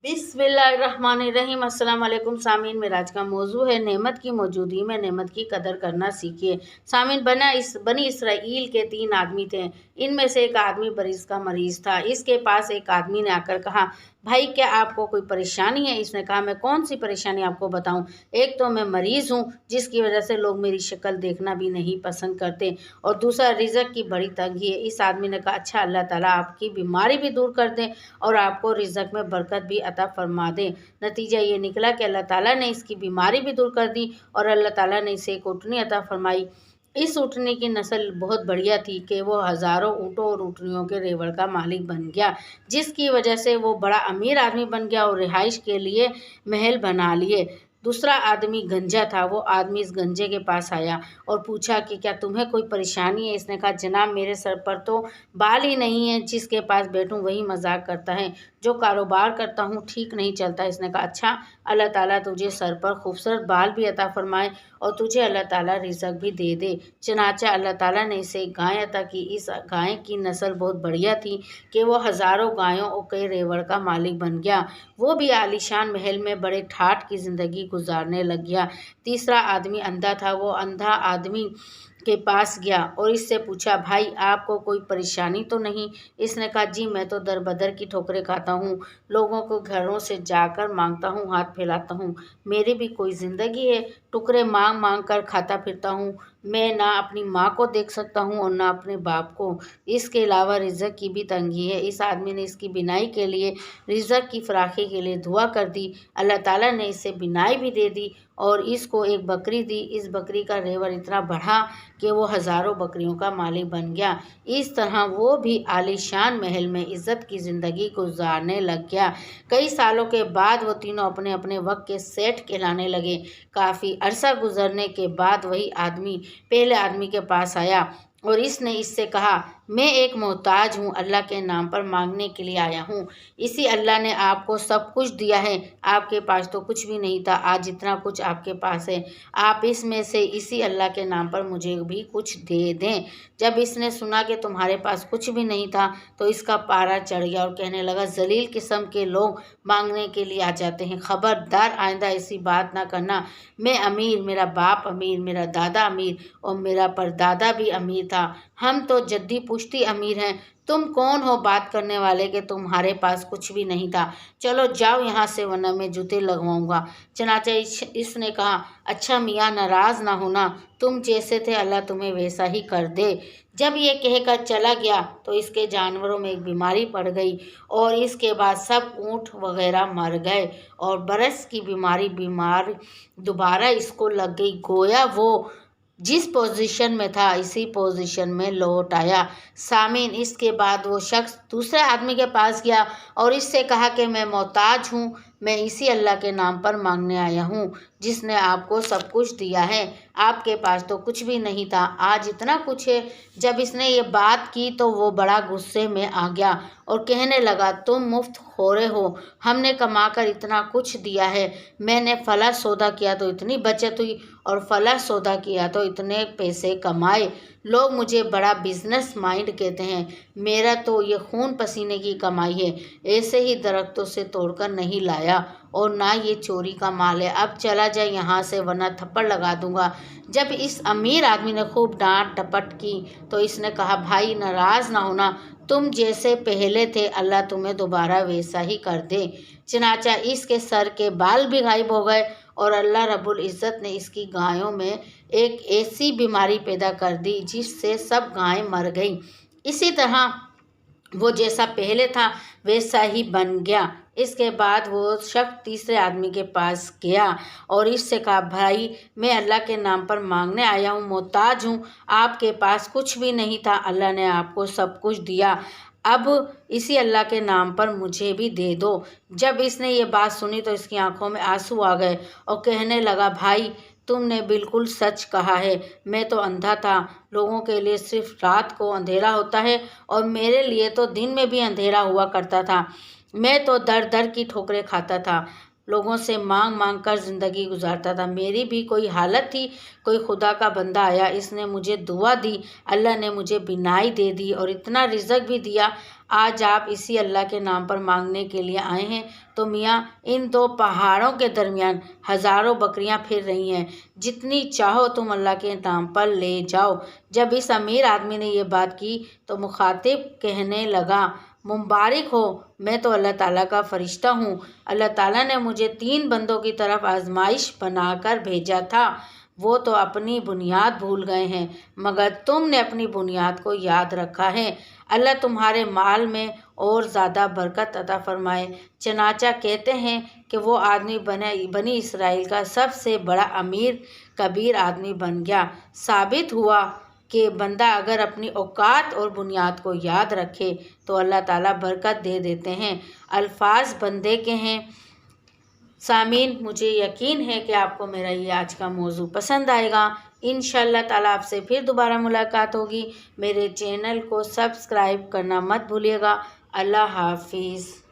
बिस्मिल्लाहिर्रहमानिर्रहीम। अस्सलाम वालेकुम सामीन। मेरा आज का मौजू है नेमत की मौजूदगी में नेमत की कदर करना सीखिए। सामीन, बनी इसराइल के 3 आदमी थे। इनमें से एक आदमी बरिस का मरीज़ था। इसके पास एक आदमी ने आकर कहा, भाई क्या आपको कोई परेशानी है? इसने कहा, मैं कौन सी परेशानी आपको बताऊं? एक तो मैं मरीज़ हूं जिसकी वजह से लोग मेरी शक्ल देखना भी नहीं पसंद करते, और दूसरा रिज़्क की बड़ी तंगी है। इस आदमी ने कहा, अच्छा अल्लाह ताला आपकी बीमारी भी दूर कर दे और आपको रिज़्क में बरकत भी अता फरमा दे। नतीजा ये निकला कि अल्लाह ताला ने इसकी बीमारी भी दूर कर दी और अल्लाह ताला ने इसे एक ऊँटनी अता फरमाई। इस ऊँटनी की नस्ल बहुत बढ़िया थी कि वो हज़ारों ऊँटों और ऊँटनियों के रेवड़ का मालिक बन गया, जिसकी वजह से वो बड़ा अमीर आदमी बन गया और रिहाइश के लिए महल बना लिए। दूसरा आदमी गंजा था। वो आदमी इस गंजे के पास आया और पूछा कि क्या तुम्हें कोई परेशानी है? इसने कहा, जनाब मेरे सर पर तो बाल ही नहीं है, जिसके पास बैठूं वही मजाक करता है, जो कारोबार करता हूँ ठीक नहीं चलता। इसने कहा, अच्छा अल्लाह ताला तुझे सर पर खूबसूरत बाल भी अता फरमाए और तुझे अल्लाह ताला रिज़्क भी दे दे। चनाचा अल्लाह ताला ने इसे एक गाय अता की। इस गाय की नस्ल बहुत बढ़िया थी कि वो हज़ारों गायों और कई रेवड़ का मालिक बन गया। वो भी आलीशान महल में बड़े ठाठ की ज़िंदगी गुजारने लग गया। तीसरा आदमी अंधा था। वो अंधा आदमी के पास गया और इससे पूछा, भाई आपको कोई परेशानी तो नहीं? इसने कहा, जी मैं तो दर बदर की ठोकरें खाता हूँ, लोगों को घरों से जाकर मांगता हूँ, हाथ फैलाता हूँ, मेरी भी कोई ज़िंदगी है? टुकड़े मांग मांग कर खाता फिरता हूँ। मैं ना अपनी माँ को देख सकता हूँ और ना अपने बाप को। इसके अलावा रिज़्क की भी तंगी है। इस आदमी ने इसकी बिनाई के लिए, रिज़्क की फराखी के लिए दुआ कर दी। अल्लाह ताला ने इसे बिनाई भी दे दी और इसको एक बकरी दी। इस बकरी का रेवड़ इतना बढ़ा कि वो हज़ारों बकरियों का मालिक बन गया। इस तरह वो भी आलीशान महल में इज़्ज़त की ज़िंदगी गुजारने लग गया। कई सालों के बाद वो तीनों अपने अपने वक्त के सेठ कहलाने लगे। काफ़ी अरसा गुजरने के बाद वही आदमी पहले आदमी के पास आया और इसने इससे कहा, मैं एक मोहताज हूँ, अल्लाह के नाम पर मांगने के लिए आया हूँ। इसी अल्लाह ने आपको सब कुछ दिया है, आपके पास तो कुछ भी नहीं था, आज इतना कुछ आपके पास है। आप इसमें से इसी अल्लाह के नाम पर मुझे भी कुछ दे दें। जब इसने सुना कि तुम्हारे पास कुछ भी नहीं था तो इसका पारा चढ़ गया और कहने लगा, जलील किस्म के लोग मांगने के लिए आ जाते हैं, खबरदार आइंदा ऐसी बात ना करना। मैं अमीर, मेरा बाप अमीर, मेरा दादा अमीर और मेरा परदादा भी अमीर था। हम तो जद्दी पुश्ती अमीर हैं। तुम कौन हो बात करने वाले कि तुम्हारे पास कुछ भी नहीं था? चलो जाओ यहाँ से, वरना मैं जूते लगवाऊंगा। चनाचा इसने कहा, अच्छा मियाँ नाराज़ ना होना, तुम जैसे थे अल्लाह तुम्हें वैसा ही कर दे। जब ये कहकर चला गया तो इसके जानवरों में एक बीमारी पड़ गई और इसके बाद सब ऊँट वगैरह मर गए और बरस की बीमार दोबारा इसको लग गई। गोया वो जिस पोजीशन में था इसी पोजीशन में लौट आया। सामीन, इसके बाद वो शख्स दूसरे आदमी के पास गया और इससे कहा कि मैं मोहताज हूँ, मैं इसी अल्लाह के नाम पर मांगने आया हूँ जिसने आपको सब कुछ दिया है, आपके पास तो कुछ भी नहीं था, आज इतना कुछ है। जब इसने ये बात की तो वो बड़ा गुस्से में आ गया और कहने लगा, तुम मुफ्त खोरे हो, हमने कमा कर इतना कुछ दिया है, मैंने फला सौदा किया तो इतनी बचत हुई और फला सौदा किया तो इतने पैसे कमाए। लोग मुझे बड़ा बिजनेस माइंड कहते हैं, मेरा तो ये खून पसीने की कमाई है, ऐसे ही दरख्तों से तोड़कर नहीं लाया और ना ये चोरी का माल है। अब चला जाए यहाँ से वरना थप्पड़ लगा दूंगा। जब इस अमीर आदमी ने खूब डांट डपट की तो इसने कहा, भाई नाराज़ ना होना, तुम जैसे पहले थे अल्लाह तुम्हें दोबारा वैसा ही कर दे। चनाचा इसके सर के बाल भी गायब हो गए और अल्लाह रब्बुल इज़्ज़त ने इसकी गायों में एक ऐसी बीमारी पैदा कर दी जिससे सब गायें मर गईं। इसी तरह वो जैसा पहले था वैसा ही बन गया। इसके बाद वो शख्स तीसरे आदमी के पास गया और इससे कहा, भाई मैं अल्लाह के नाम पर मांगने आया हूँ, मोहताज हूँ, आपके पास कुछ भी नहीं था, अल्लाह ने आपको सब कुछ दिया, अब इसी अल्लाह के नाम पर मुझे भी दे दो। जब इसने ये बात सुनी तो इसकी आंखों में आंसू आ गए और कहने लगा, भाई तुमने बिल्कुल सच कहा है, मैं तो अंधा था, लोगों के लिए सिर्फ रात को अंधेरा होता है और मेरे लिए तो दिन में भी अंधेरा हुआ करता था। मैं तो दर दर की ठोकरें खाता था, लोगों से मांग मांग कर ज़िंदगी गुजारता था, मेरी भी कोई हालत थी। कोई खुदा का बंदा आया, इसने मुझे दुआ दी, अल्लाह ने मुझे बिनाई दे दी और इतना रिज़्क भी दिया। आज आप इसी अल्लाह के नाम पर मांगने के लिए आए हैं تو میاں ان دو پہاڑوں کے درمیان ہزاروں بکریاں پھر رہی ہیں، جتنی چاہو تم اللہ کے نام پر لے جاؤ۔ جب اس امیر آدمی نے یہ بات کی تو مخاطب کہنے لگا، مبارک ہو، میں تو اللہ تعالیٰ کا فرشتہ ہوں۔ اللہ تعالیٰ نے مجھے 3 بندوں کی طرف آزمائش بنا کر بھیجا تھا، وہ تو اپنی بنیاد بھول گئے ہیں، مگر تم نے اپنی بنیاد کو یاد رکھا ہے۔ اللہ تمہارے مال میں اور زیادہ برکت عطا فرمائے۔ چنانچہ کہتے ہیں کہ وہ آدمی بنی اسرائیل کا سب سے بڑا امیر کبیر آدمی بن گیا۔ ثابت ہوا کہ بندہ اگر اپنی اوقات اور بنیاد کو یاد رکھے تو اللہ تعالیٰ برکت دے دیتے ہیں۔ الفاظ بندے کے ہیں۔ سامعین، مجھے یقین ہے کہ آپ کو میرا یہ آج کا موضوع پسند آئے گا۔ انشاءاللہ تعالیٰ آپ سے پھر دوبارہ ملاقات ہوگی۔ میرے چینل کو سبسکرائب کرنا مت بھولیے گا۔ اللہ حافظ۔